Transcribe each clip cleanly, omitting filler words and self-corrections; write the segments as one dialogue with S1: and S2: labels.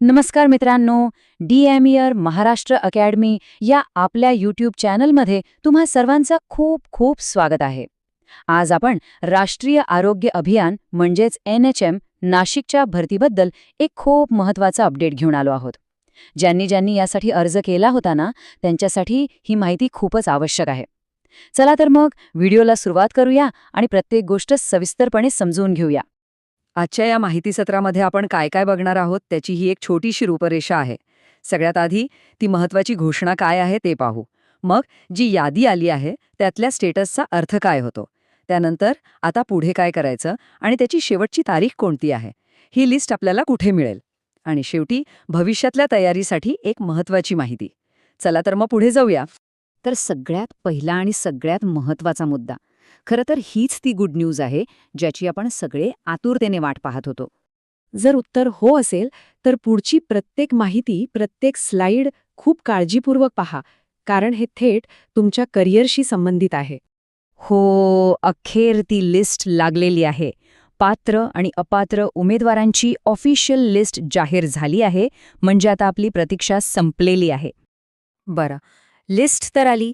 S1: नमस्कार मित्रांनो, DMER Maharashtra academy या आपल्या यूट्यूब चॅनलमध्ये तुम्हा सर्वांचं खूप खूप स्वागत आहे. आज आपण राष्ट्रीय आरोग्य अभियान म्हणजेच NHM नाशिकच्या भरतीबद्दल एक खूप महत्त्वाचा अपडेट घेऊन आलो आहोत. ज्यांनी यासाठी अर्ज केला होता ना, त्यांच्यासाठी ही माहिती खूपच आवश्यक आहे. चला तर मग व्हिडिओला सुरुवात करूया आणि प्रत्येक गोष्ट सविस्तरपणे समजून घेऊया.
S2: आजच्या या माहिती सत्रामध्ये आपण काय काय बघणार आहोत त्याची ही एक छोटीशी रूपरेषा आहे. सगळ्यात आधी ती महत्त्वाची घोषणा काय आहे ते पाहू. मग जी यादी आली आहे त्यातल्या स्टेटसचा अर्थ काय होतो. त्यानंतर आता पुढे काय करायचं आणि त्याची शेवटची तारीख कोणती आहे, ही लिस्ट आपल्याला कुठे मिळेल. आणि शेवटी भविष्यातल्या तयारीसाठी एक महत्त्वाची माहिती. चला तर मग पुढे जाऊया.
S1: तर सगळ्यात पहिला आणि सगळ्यात महत्त्वाचा मुद्दा, खरं तर हीच ती गुड न्यूज आहे ज्याची आपण सगळे आतुरतेने वाट पाहत होतो. जर उत्तर हो असेल तर पुढची प्रत्येक माहिती, प्रत्येक स्लाइड खूप काळजीपूर्वक पहा, कारण हे थेट तुमच्या करिअरशी संबंधित आहे. हो, अखेर ती लिस्ट लागलेली आहे. पात्र आणि अपात्र उमेदवारांची ऑफिशियल लिस्ट जाहीर झाली आहे, म्हणजे आता आपली प्रतीक्षा संपलेली आहे.
S2: बरं, लिस्ट तर आली,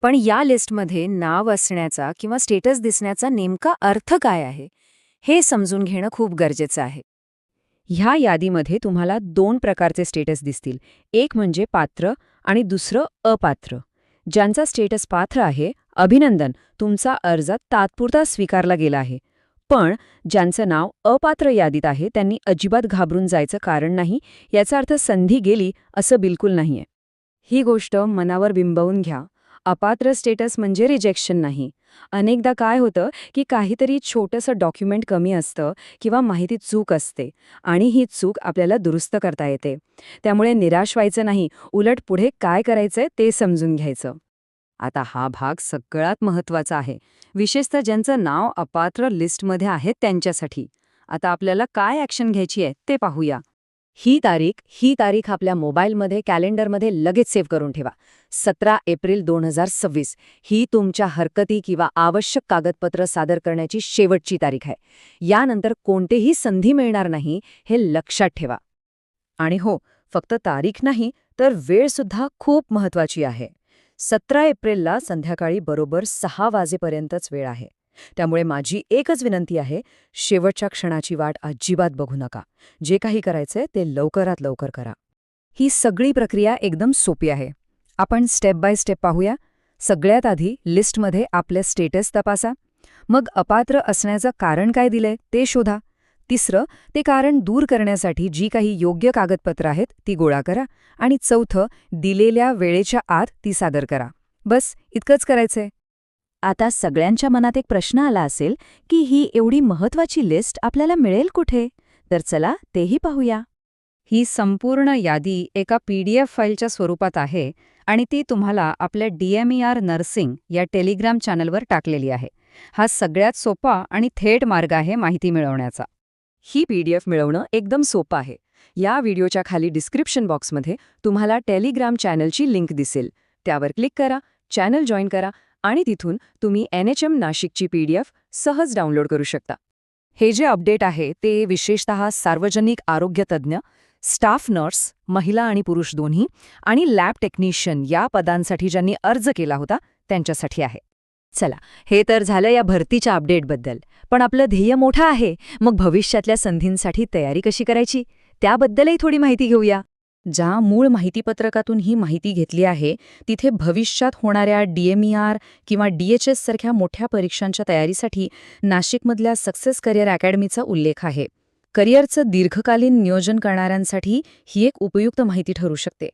S2: पण या लिस्टमध्ये नाव असण्याचा किंवा स्टेटस दिसण्याचा नेमका अर्थ काय आहे हे समजून घेणं खूप गरजेचं आहे. ह्या यादीमध्ये तुम्हाला 2 प्रकारचे स्टेटस दिसतील. एक म्हणजे पात्र आणि दुसरं अपात्र. ज्यांचा स्टेटस पात्र आहे, अभिनंदन, तुमचा अर्ज तात्पुरता स्वीकारला गेला आहे. पण ज्यांचं नाव अपात्र यादीत आहे त्यांनी अजिबात घाबरून जायचं कारण नाही. याचा अर्थ संधी गेली असं बिलकुल नाहीये. ही गोष्ट मनावर बिंबवून घ्या. अपात्र स्टेटस म्हणजे रिजेक्शन नाही. अनेकदा काय होतं की काहीतरी छोटंसं डॉक्युमेंट कमी असतं किंवा माहितीत चूक असते आणि ही चूक आपल्याला दुरुस्त करता येते. त्यामुळे निराश व्हायचं नाही, उलट पुढे काय करायचंय ते समजून घ्यायचं. आता हा भाग सगळ्यात महत्त्वाचा आहे, विशेषतः ज्यांचं नाव अपात्र लिस्टमध्ये आहे त्यांच्यासाठी. आता आपल्याला काय ॲक्शन घ्यायची आहे ते पाहूया.
S1: ही तारीख आपल्या मोबाईलमध्ये, कॅलेंडरमध्ये लगेच सेव्ह करून ठेवा. 17 एप्रिल 2026 ही तुमच्या हरकती किंवा आवश्यक कागदपत्र सादर करण्याची शेवटची तारीख आहे. यानंतर कोणतेही संधी मिळणार नाही, हे लक्षात ठेवा.
S2: आणि हो, फक्त तारीख नाही तर वेळसुद्धा खूप महत्त्वाची आहे. 17 एप्रिलला संध्याकाळी बरोबर 6 वाजेपर्यंतच वेळ आहे. त्यामुळे माझी एकच विनंती आहे, शेवटच्या क्षणाची वाट अजिबात बघू नका. जे काही करायचंय ते लवकरात लवकर करा. ही सगळी प्रक्रिया एकदम सोपी आहे. आपण स्टेप बाय स्टेप पाहूया. सगळ्यात आधी लिस्टमध्ये आपले स्टेटस तपासा. मग अपात्र असण्याचं कारण काय दिलंय ते शोधा. तिसरं, ते कारण दूर करण्यासाठी जी काही योग्य कागदपत्रं आहेत ती गोळा करा. आणि चौथं, दिलेल्या वेळेच्या आत ती सादर करा. बस इतकंच करायचंय.
S1: आता सगळ्यांच्या मनात एक प्रश्न आला असेल की ही एवढी महत्त्वाची लिस्ट आपल्याला मिळेल कुठे? तर चला तेही पाहूया.
S2: ही संपूर्ण यादी एका PDF फाईलच्या स्वरूपात आहे आणि ती तुम्हाला आपल्या DMER नर्सिंग या टेलिग्राम चॅनलवर टाकलेली आहे. हा सगळ्यात सोपा आणि थेट मार्ग आहे माहिती मिळवण्याचा. ही PDF मिळवणं एकदम सोपं आहे. या व्हिडिओच्या खाली डिस्क्रिप्शन बॉक्समध्ये तुम्हाला टेलिग्राम चॅनलची लिंक दिसेल. त्यावर क्लिक करा, चॅनल जॉईन करा आणि तिथून तुम्ही NHM नाशिकची PDF सहज डाउनलोड करू शकता. हे जे अपडेट आहे ते विशेषतः सार्वजनिक आरोग्य तज्ज्ञ, स्टाफ नर्स, महिला आणि पुरुष दोन्ही, आणि लॅब टेक्निशियन या पदांसाठी ज्यांनी अर्ज केला होता त्यांच्यासाठी आहे.
S1: चला, हे तर झालं या भरतीच्या अपडेटबद्दल. पण आपलं ध्येय मोठं आहे. मग भविष्यातल्या संधींसाठी तयारी कशी करायची त्याबद्दलही थोडी माहिती घेऊया.
S2: ज्या मूळ माहितीपत्रकातून ही माहिती घेतली आहे तिथे भविष्यात होणाऱ्या DMER किंवा DHS सारख्या मोठ्या परीक्षांच्या तयारीसाठी नाशिकमधल्या सक्सेस करिअर अकॅडमीचा उल्लेख आहे. करिअरचं दीर्घकालीन नियोजन करणाऱ्यांसाठी ही एक उपयुक्त माहिती ठरू शकते.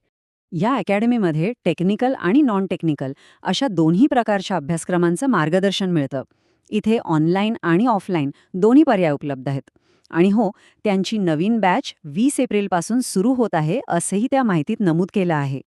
S1: या अकॅडमीमध्ये टेक्निकल आणि नॉन टेक्निकल अशा दोन्ही प्रकारच्या अभ्यासक्रमांचं मार्गदर्शन मिळतं. इथे ऑनलाईन आणि ऑफलाईन दोन्ही पर्याय उपलब्ध आहेत. आणि हो, त्यांची नवीन बॅच 20 एप्रिलपासून सुरू होत आहे असंही त्या माहितीत नमूद केलं आहे.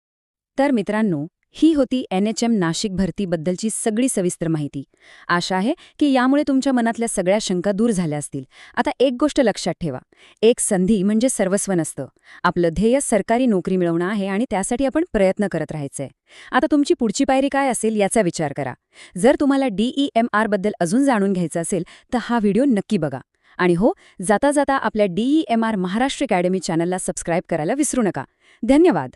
S1: तर मित्रांनो, ही होती NHM नाशिक भरतीबद्दलची सगळी सविस्तर माहिती. आशा आहे की यामुळे तुमच्या मनातल्या सगळ्या शंका दूर झाल्या असतील. आता एक गोष्ट लक्षात ठेवा, एक संधी म्हणजे सर्वस्व नसतं. आपलं ध्येय सरकारी नोकरी मिळवणं आहे आणि त्यासाठी आपण प्रयत्न करत राहायचंय. आता तुमची पुढची पायरी काय असेल याचा विचार करा. जर तुम्हाला DEMR बद्दल अजून जाणून घ्यायचं असेल तर हा व्हिडिओ नक्की बघा. आणि हो, जाता जाता आपल्या DEMR महाराष्ट्र अकॅडमी चॅनलला सबस्क्राईब करायला विसरू नका. धन्यवाद.